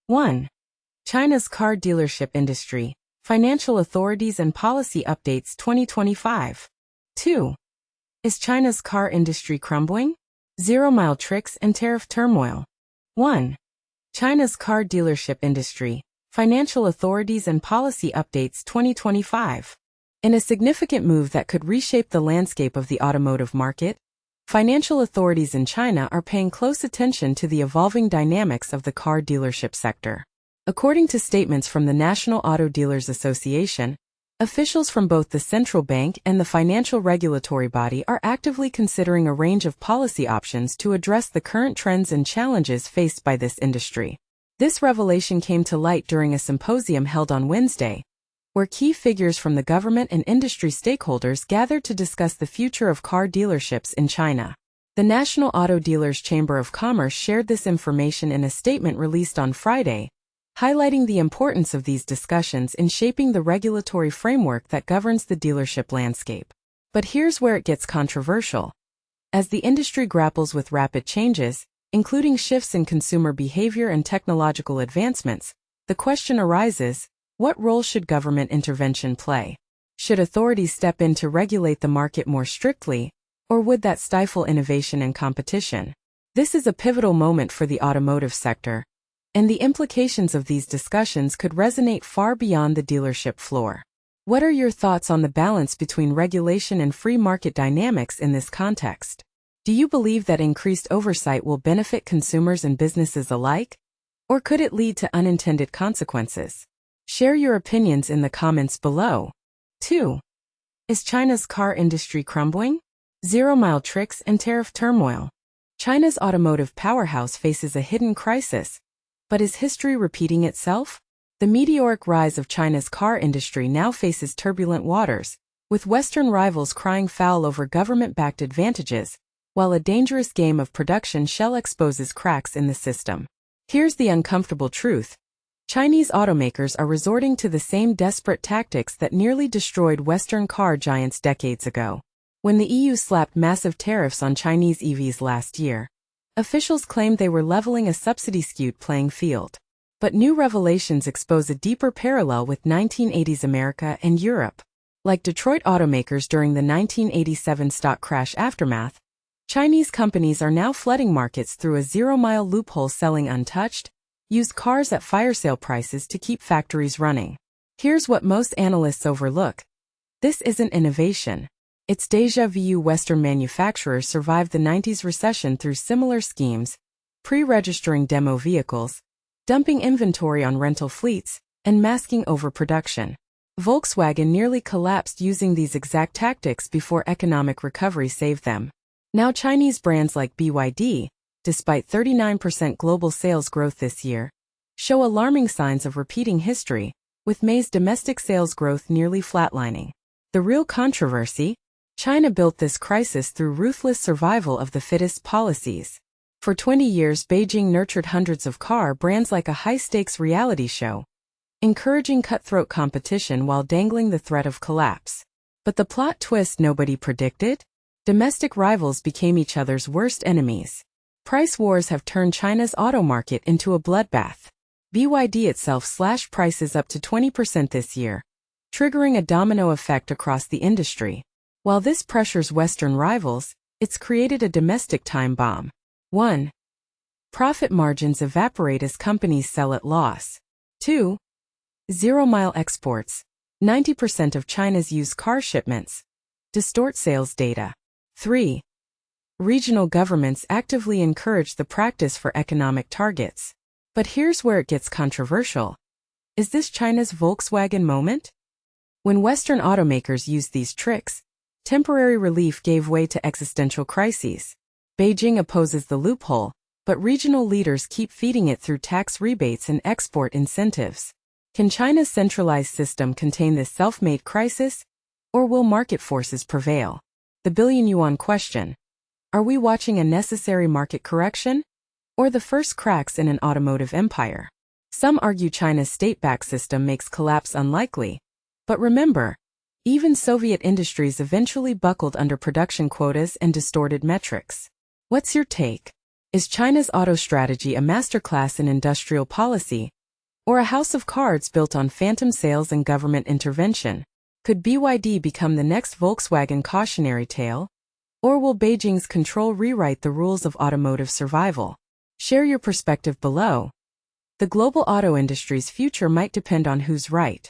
1. China's car dealership industry, financial authorities and policy updates 2025. 2. Is China's car industry crumbling? Zero-mile tricks and tariff turmoil. 1. China's car dealership industry, financial authorities and policy updates 2025. In a significant move that could reshape the landscape of the automotive market, financial authorities in China are paying close attention to the evolving dynamics of the car dealership sector. According to statements from the National Auto Dealers Association, officials from both the central bank and the financial regulatory body are actively considering a range of policy options to address the current trends and challenges faced by this industry. This revelation came to light during a symposium held on Wednesday, where key figures from the government and industry stakeholders gathered to discuss the future of car dealerships in China. The National Auto Dealers Chamber of Commerce shared this information in a statement released on Friday, highlighting the importance of these discussions in shaping the regulatory framework that governs the dealership landscape. But here's where it gets controversial. As the industry grapples with rapid changes, including shifts in consumer behavior and technological advancements, the question arises, what role should government intervention play? Should authorities step in to regulate the market more strictly, or would that stifle innovation and competition? This is a pivotal moment for the automotive sector, and the implications of these discussions could resonate far beyond the dealership floor. What are your thoughts on the balance between regulation and free market dynamics in this context? Do you believe that increased oversight will benefit consumers and businesses alike? Or could it lead to unintended consequences? Share your opinions in the comments below. 2. Is China's car industry crumbling? Zero-mile tricks and tariff turmoil. China's automotive powerhouse faces a hidden crisis. But is history repeating itself? The meteoric rise of China's car industry now faces turbulent waters, with Western rivals crying foul over government-backed advantages, while a dangerous game of production shell exposes cracks in the system. Here's the uncomfortable truth. Chinese automakers are resorting to the same desperate tactics that nearly destroyed Western car giants decades ago. When the EU slapped massive tariffs on Chinese EVs last year, officials claimed they were leveling a subsidy-skewed playing field. But new revelations expose a deeper parallel with 1980s America and Europe. Like Detroit automakers during the 1987 stock crash aftermath, Chinese companies are now flooding markets through a zero-mile loophole, selling untouched, used cars at fire sale prices to keep factories running. Here's what most analysts overlook. This isn't innovation. It's déjà vu. Western manufacturers survived the 90s recession through similar schemes, pre-registering demo vehicles, dumping inventory on rental fleets, and masking overproduction. Volkswagen nearly collapsed using these exact tactics before economic recovery saved them. Now Chinese brands like BYD, despite 39% global sales growth this year, show alarming signs of repeating history, with May's domestic sales growth nearly flatlining. The real controversy? China built this crisis through ruthless survival of the fittest policies. For 20 years, Beijing nurtured hundreds of car brands like a high-stakes reality show, encouraging cutthroat competition while dangling the threat of collapse. But the plot twist nobody predicted? Domestic rivals became each other's worst enemies. Price wars have turned China's auto market into a bloodbath. BYD itself slashed prices up to 20% this year, triggering a domino effect across the industry. While this pressures Western rivals, it's created a domestic time bomb. 1. Profit margins evaporate as companies sell at loss. 2. Zero-mile exports, 90% of China's used car shipments, distort sales data. 3. Regional governments actively encourage the practice for economic targets. But here's where it gets controversial. Is this China's Volkswagen moment? When Western automakers used these tricks, temporary relief gave way to existential crises. Beijing opposes the loophole, but regional leaders keep feeding it through tax rebates and export incentives. Can China's centralized system contain this self-made crisis, or will market forces prevail? The billion-yuan question. Are we watching a necessary market correction, or the first cracks in an automotive empire? Some argue China's state-backed system makes collapse unlikely. But remember, even Soviet industries eventually buckled under production quotas and distorted metrics. What's your take? Is China's auto strategy a masterclass in industrial policy, Or a house of cards built on phantom sales and government intervention? Could BYD become the next Volkswagen cautionary tale? Or will Beijing's control rewrite the rules of automotive survival? Share your perspective below. The global auto industry's future might depend on who's right.